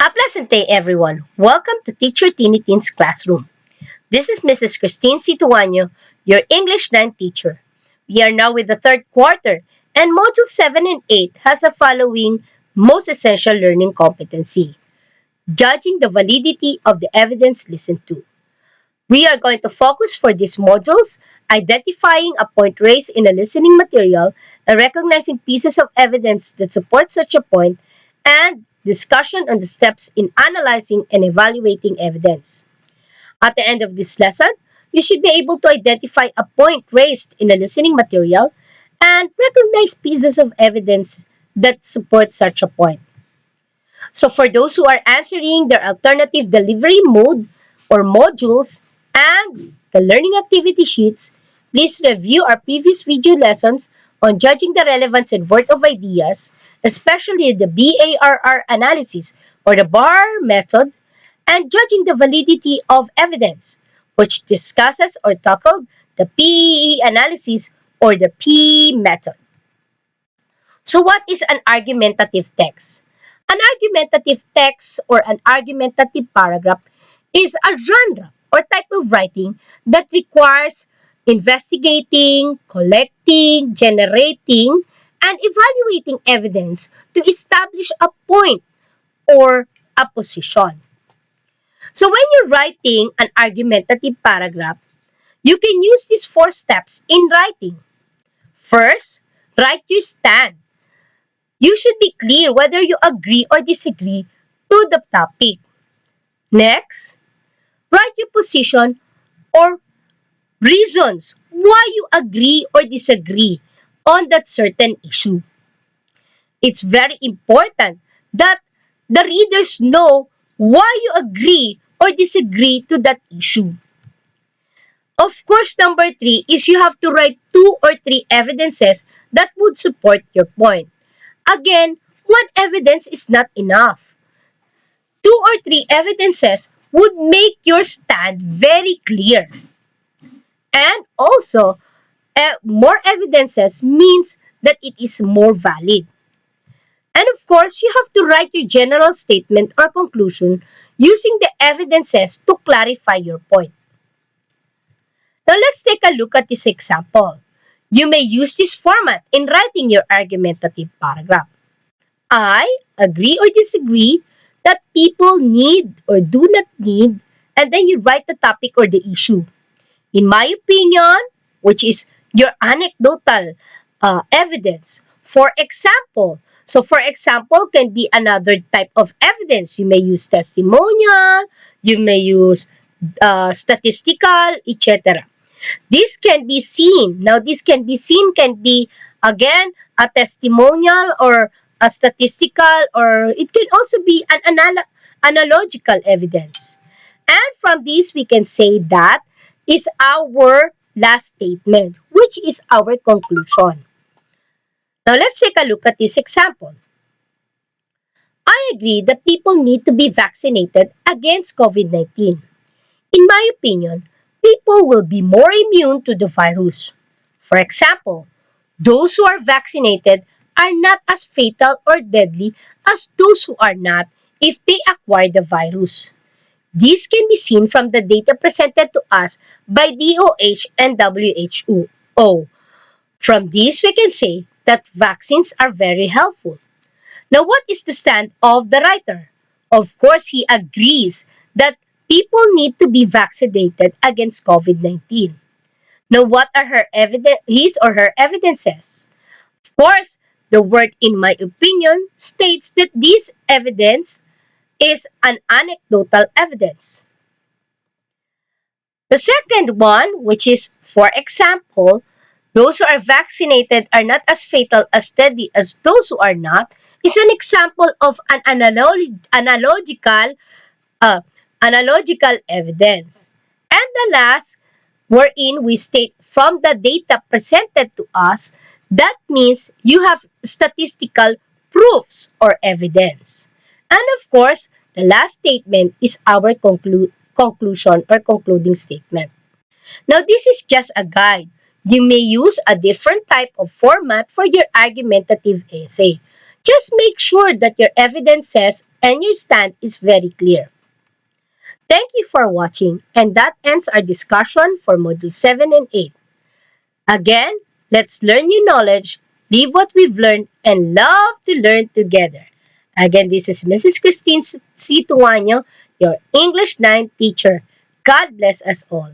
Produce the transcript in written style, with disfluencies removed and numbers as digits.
A pleasant day, everyone. Welcome to Teacher Tinitin's classroom. This is Mrs. Christine Tuano, your English 9 teacher. We are now with the third quarter, and Module 7 and 8 has the following most essential learning competency: judging the validity of the evidence listened to. We are going to focus for these modules identifying a point raised in a listening material and recognizing pieces of evidence that support such a point, and discussion on the steps in analyzing and evaluating evidence. At the end of this lesson, you should be able to identify a point raised in a listening material and recognize pieces of evidence that support such a point. So for those who are answering their alternative delivery mode or modules and the learning activity sheets, please review our previous video lessons on judging the relevance and worth of ideas, especially the BARR analysis or the BAR method, and judging the validity of evidence, which discusses or tackled the PEE analysis or the P method. So what is an argumentative text? An argumentative text or an argumentative paragraph is a genre or type of writing that requires investigating, collecting, generating, and evaluating evidence to establish a point or a position. So when you're writing an argumentative paragraph, you can use these 4 steps in writing. First, write your stand. You should be clear whether you agree or disagree to the topic. Next, write your position or reasons why you agree or disagree on that certain issue. It's very important that the readers know why you agree or disagree to that issue. Of course, number 3 is you have to write 2 or 3 evidences that would support your point. Again, one evidence is not enough. 2 or 3 evidences would make your stand very clear. And also, more evidences means that it is more valid. And of course, you have to write your general statement or conclusion using the evidences to clarify your point. Now let's take a look at this example. You may use this format in writing your argumentative paragraph. I agree or disagree that people need or do not need, and then you write the topic or the issue. In my opinion, which is your anecdotal evidence. For example, can be another type of evidence. You may use testimonial, you may use statistical, etc. This can be seen. Now, this can be seen can be, again, a testimonial or a statistical, or it can also be an analogical evidence. And from this, we can say that is our last statement, which is our conclusion. Now, let's take a look at this example. I agree that people need to be vaccinated against COVID-19. In my opinion, people will be more immune to the virus. For example, those who are vaccinated are not as fatal or deadly as those who are not if they acquire the virus. This can be seen from the data presented to us by DOH and WHO. From this, we can say that vaccines are very helpful. Now, what is the stand of the writer? Of course, he agrees that people need to be vaccinated against COVID-19. Now, what are his or her evidences? Of course, the word "in my opinion" states that this evidence is an anecdotal evidence. The second one, which is, for example, those who are vaccinated are not as fatal as deadly as those who are not, is an example of an uh, analogical evidence. And the last, wherein we state from the data presented to us, that means you have statistical proofs or evidence. And of course, the last statement is our conclusion or concluding statement. Now, this is just a guide. You may use a different type of format for your argumentative essay. Just make sure that your evidences and your stand is very clear. Thank you for watching, and that ends our discussion for Module 7 and 8. Again, let's learn new knowledge, live what we've learned, and love to learn together. Again, this is Mrs. Christine C. Tuano, your English 9 teacher. God bless us all.